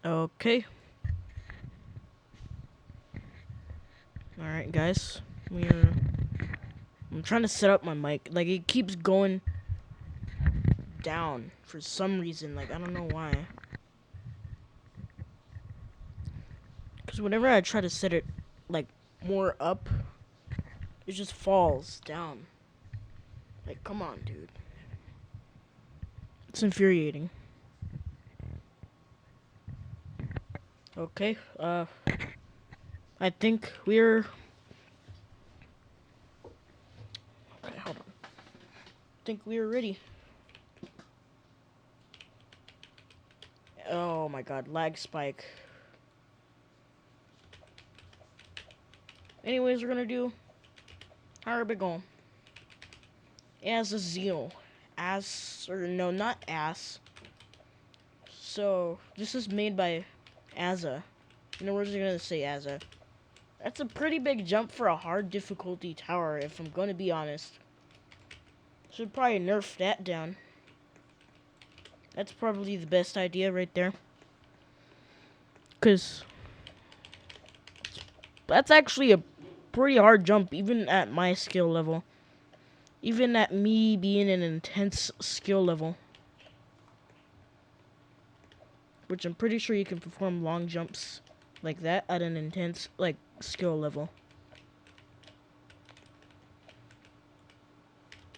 Okay. Alright, guys. I'm trying to set up my mic. Like, it keeps going down for some reason. Like, I don't know why. Because whenever I try to set it, like, more up, it just falls down. Like, come on, dude. It's infuriating. Okay, I think we're... Okay, hold on. I think we're ready. Oh my god, lag spike. Anyways, we're gonna do... How are we going? As a zeal. As... Or no, not ass. So, this is made by Azza. You know, we're just gonna say Azza. That's a pretty big jump for a hard difficulty tower, if I'm gonna be honest. Should probably nerf that down. That's probably the best idea right there. Because that's actually a pretty hard jump, even at my skill level. Even at me being an intense skill level. Which I'm pretty sure you can perform long jumps like that at an intense, like, skill level.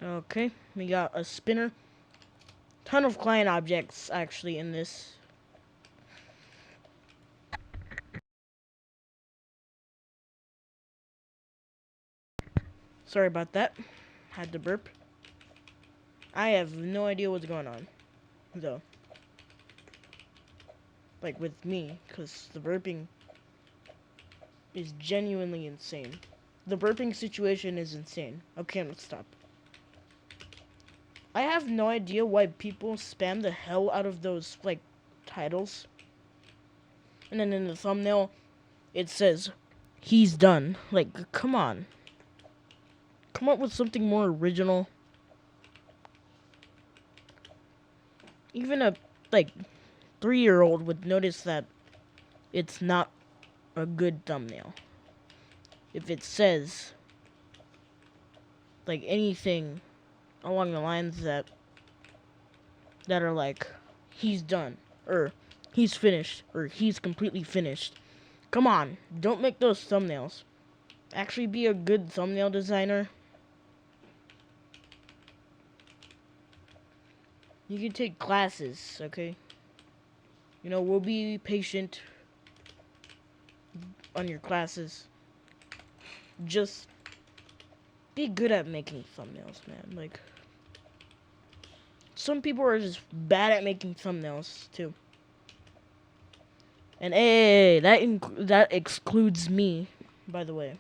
Okay, we got a spinner. Ton of client objects, actually, in this. Sorry about that. Had to burp. I have no idea what's going on, though. Like, with me, because the burping is genuinely insane. The burping situation is insane. Okay, let's stop. I have no idea why people spam the hell out of those, like, titles. And then in the thumbnail, it says, he's done. Like, come on. Come up with something more original. Even a, like, 3-year-old would notice that it's not a good thumbnail. If it says, like, anything along the lines that are like, he's done, or he's finished, or he's completely finished. Come on, don't make those thumbnails. Actually be a good thumbnail designer. You can take classes, okay? You know, we'll be patient on your classes. Just be good at making thumbnails, man. Like, some people are just bad at making thumbnails, too. And hey, that excludes me, by the way.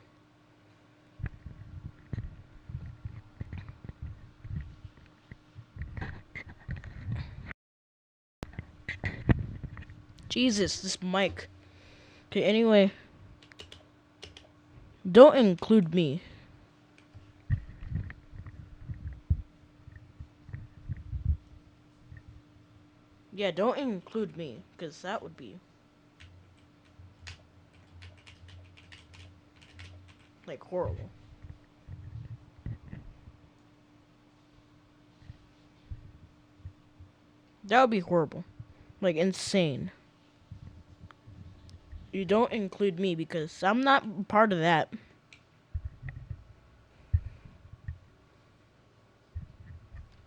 Jesus, this mic. Okay, anyway. Don't include me. Yeah, don't include me, because that would be, like, horrible. That would be horrible. Like, insane. You don't include me, because I'm not part of that. I'm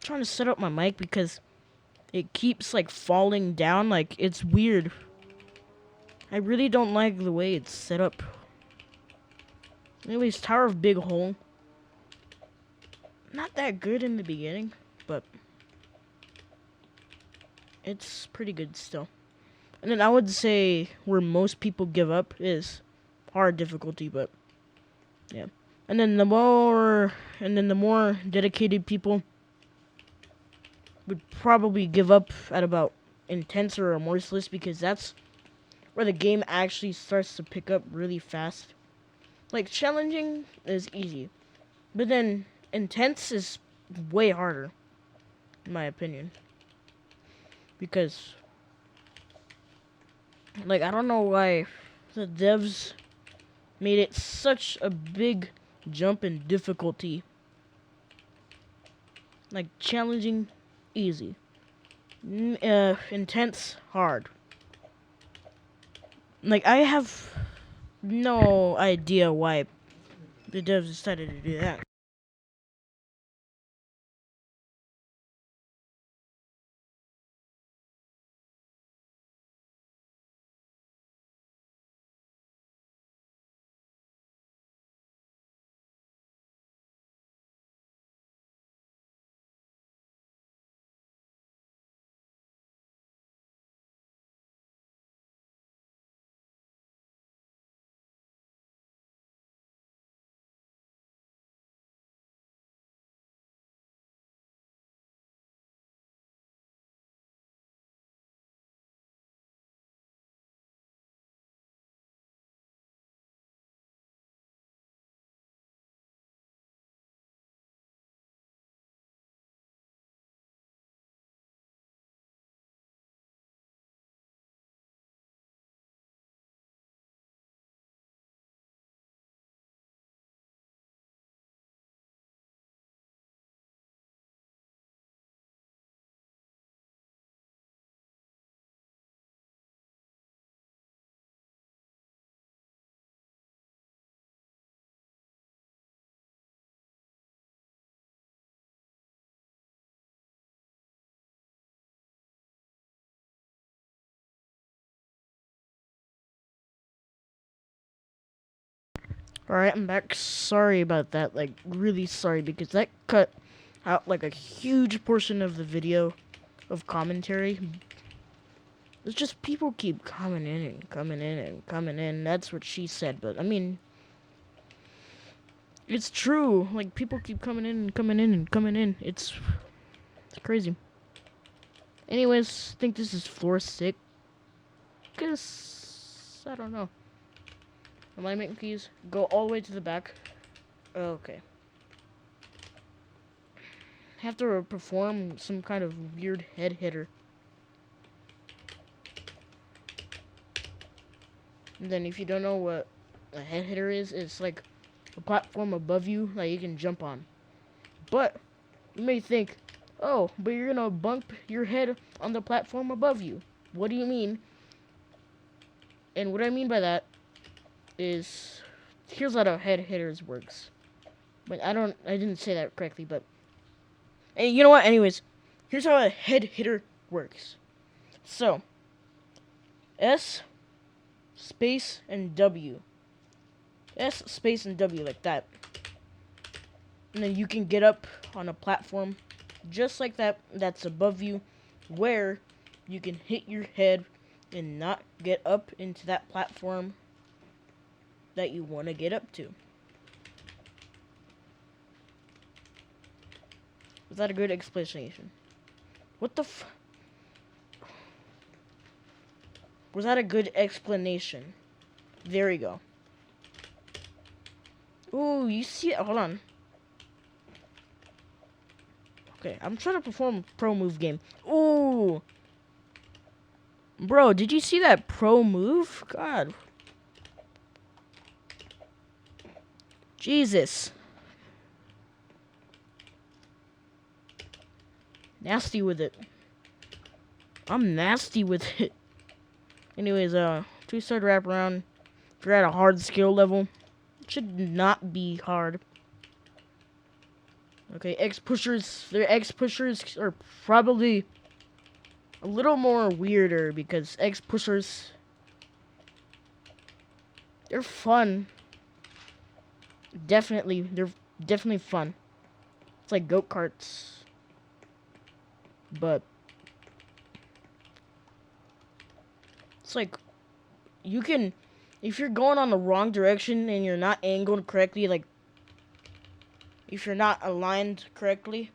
trying to set up my mic because it keeps, like, falling down. Like, it's weird. I really don't like the way it's set up. Anyways, Tower of Big Hole. Not that good in the beginning, but it's pretty good still. And then I would say where most people give up is hard difficulty, but yeah. And then the more dedicated people would probably give up at about intense or remorseless, because that's where the game actually starts to pick up really fast. Like, challenging is easy, but then intense is way harder, in my opinion. Because Like, I don't know why the devs made it such a big jump in difficulty. Like, challenging, easy. Intense, hard. Like, I have no idea why the devs decided to do that. Alright, I'm back. Sorry about that. Like, really sorry, because that cut out, like, a huge portion of the video of commentary. It's just people keep coming in and coming in and coming in. That's what she said, but, I mean, it's true. Like, people keep coming in and coming in and coming in. It's crazy. Anyways, I think this is floor 6. I don't know. Alignment keys. Go all the way to the back. Okay. Have to perform some kind of weird head hitter. And then if you don't know what a head hitter is, it's like a platform above you that you can jump on. But you may think, oh, but you're gonna bump your head on the platform above you. What do you mean? And what I mean by that is, here's how the head hitters works. But I didn't say that correctly, but hey, you know what? Anyways, here's how a head hitter works. So, S space and W. S space and W, like that. And then you can get up on a platform just like that, that's above you, where you can hit your head and not get up into that platform that you want to get up to. Was that a good explanation? What the Was that a good explanation? There we go. Ooh, you see it? Hold on. Okay, I'm trying to perform a pro move game. Ooh. Bro, did you see that pro move? God. Jesus. Nasty with it. I'm nasty with it. Anyways, 2-star wraparound. If you're at a hard skill level, it should not be hard. Okay, X pushers. Their X pushers are probably a little more weirder because X pushers, they're fun. They're definitely fun. It's like go-karts, but it's like you can, if you're going on the wrong direction and you're not angled correctly, like if you're not aligned correctly,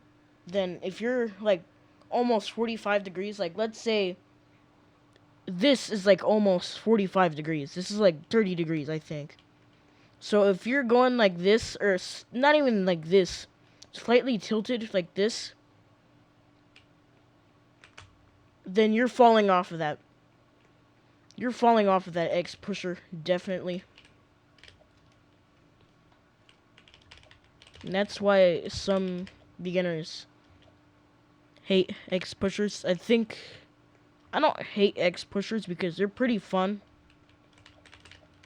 then if you're like almost 45 degrees, like let's say this is like almost 45 degrees. This is like 30 degrees, I think. So if you're going like this, or not even like this, slightly tilted like this, then you're falling off of that. You're falling off of that X pusher, definitely. And that's why some beginners hate X pushers. I don't hate X pushers because they're pretty fun.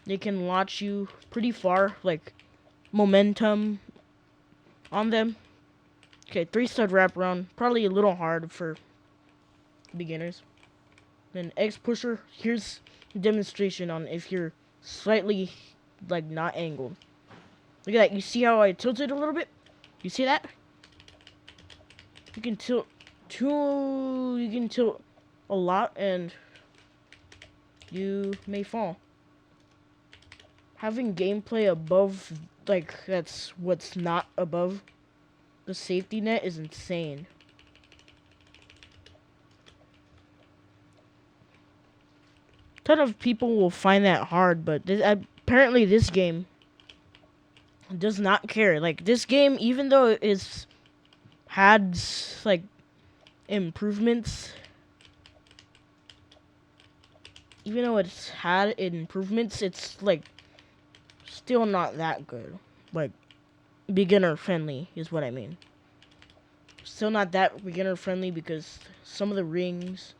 They can launch you pretty far, like momentum on them. Okay, 3-stud wraparound. Probably a little hard for beginners. Then X pusher. Here's a demonstration on if you're slightly, like, not angled. Look at that. You see how I tilted a little bit? You see that? You can tilt you can tilt a lot and you may fall. Having gameplay above, like, that's what's not above the safety net is insane. A ton of people will find that hard, but apparently this game does not care. Like, this game, even though it's had, like, improvements, it's, like, still not that good. Like, beginner friendly is what I mean. Still not that beginner friendly because some of the rings.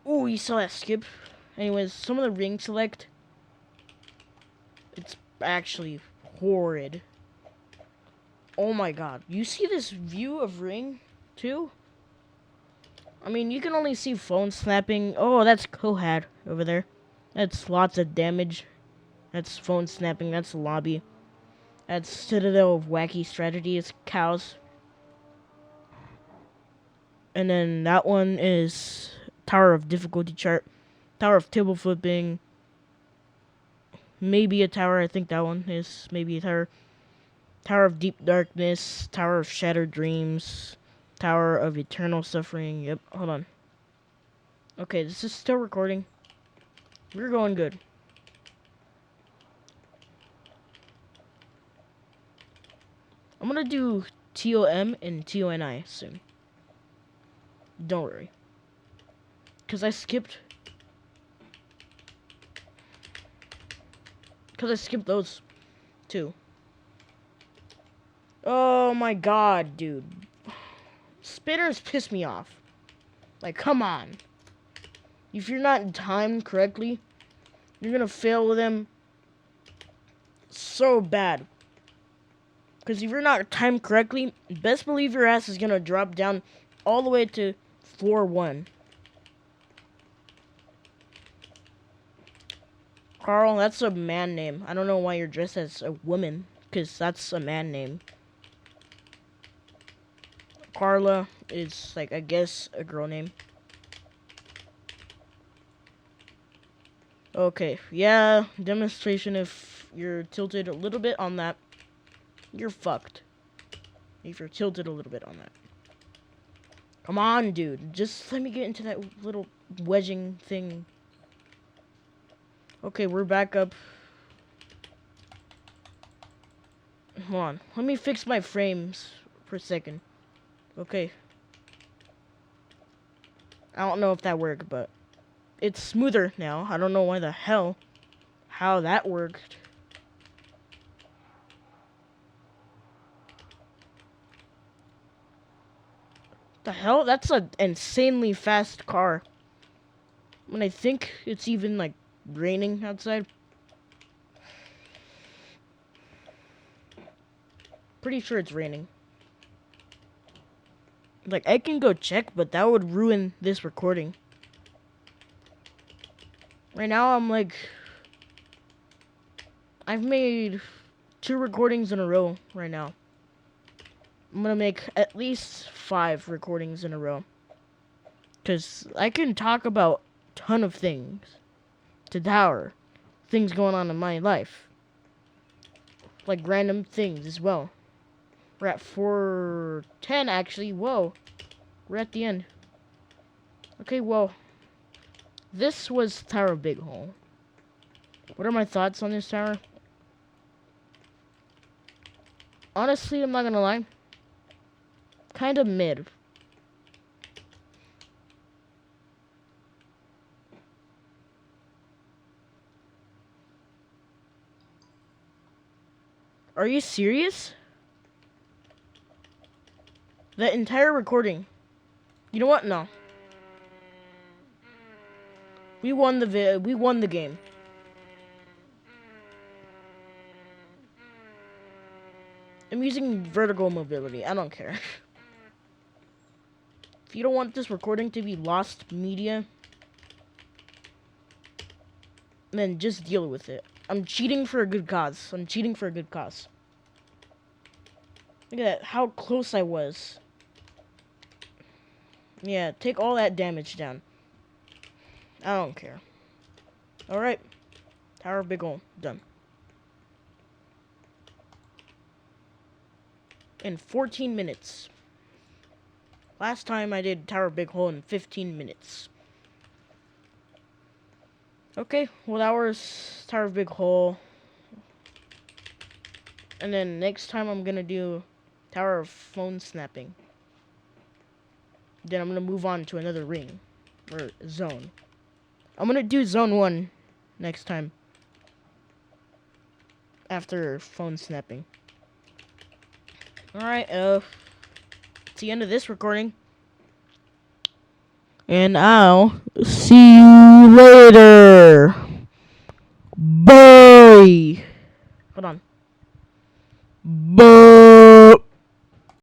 Ooh, you saw that skip. Anyways, some of the ring select. It's actually horrid. Oh my god. You see this view of ring too? I mean, you can only see phone snapping. Oh, that's Kohad over there. That's lots of damage. That's phone snapping. That's lobby. That's Citadel of Wacky Strategy. It's cows. And then that one is Tower of Difficulty chart. Tower of Table Flipping. Maybe a tower. I think that one is maybe a tower. Tower of Deep Darkness. Tower of Shattered Dreams. Tower of Eternal Suffering. Yep, hold on. Okay, this is still recording. We're going good. I'm gonna do TOM and TONI soon. Don't worry. Because I skipped those two. Oh my god, dude. Spinners piss me off. Like, come on. If you're not timed correctly, you're gonna fail with them so bad. Because if you're not timed correctly, best believe your ass is gonna drop down all the way to floor 1. Carl, that's a man name. I don't know why you're dressed as a woman, because that's a man name. Carla is, like, I guess, a girl name. Okay, yeah, demonstration. If you're tilted a little bit on that, you're fucked. If you're tilted a little bit on that. Come on, dude. Just let me get into that little wedging thing. Okay, we're back up. Hold on. Let me fix my frames for a second. Okay. I don't know if that worked, but it's smoother now. I don't know why the hell how that worked. The hell? That's an insanely fast car. When I think it's even, like, raining outside. Pretty sure it's raining. Like, I can go check, but that would ruin this recording. Right now, I'm like... I've made 2 recordings in a row right now. I'm gonna make at least 5 recordings in a row. Because I can talk about a ton of things. To Tower. Things going on in my life. Like random things as well. We're at 4:10 actually. Whoa. We're at the end. Okay, well. This was Tower of Big Hole. What are my thoughts on this tower? Honestly, I'm not gonna lie. Kind of mid. Are you serious? That entire recording. You know what? No. We won the game. I'm using vertical mobility. I don't care. If you don't want this recording to be lost media, then just deal with it. I'm cheating for a good cause. I'm cheating for a good cause. Look at that, how close I was. Yeah, take all that damage down. I don't care. Alright. Tower of Big Hole. Done. In 14 minutes. Last time I did Tower of Big Hole in 15 minutes. Okay, well that was Tower of Big Hole. And then next time I'm gonna do Tower of Phone Snapping. Then I'm gonna move on to another ring. Or zone. I'm gonna do zone 1 next time. After phone snapping. Alright, it's the end of this recording. And I'll see you later. Bye. Hold on. Bye.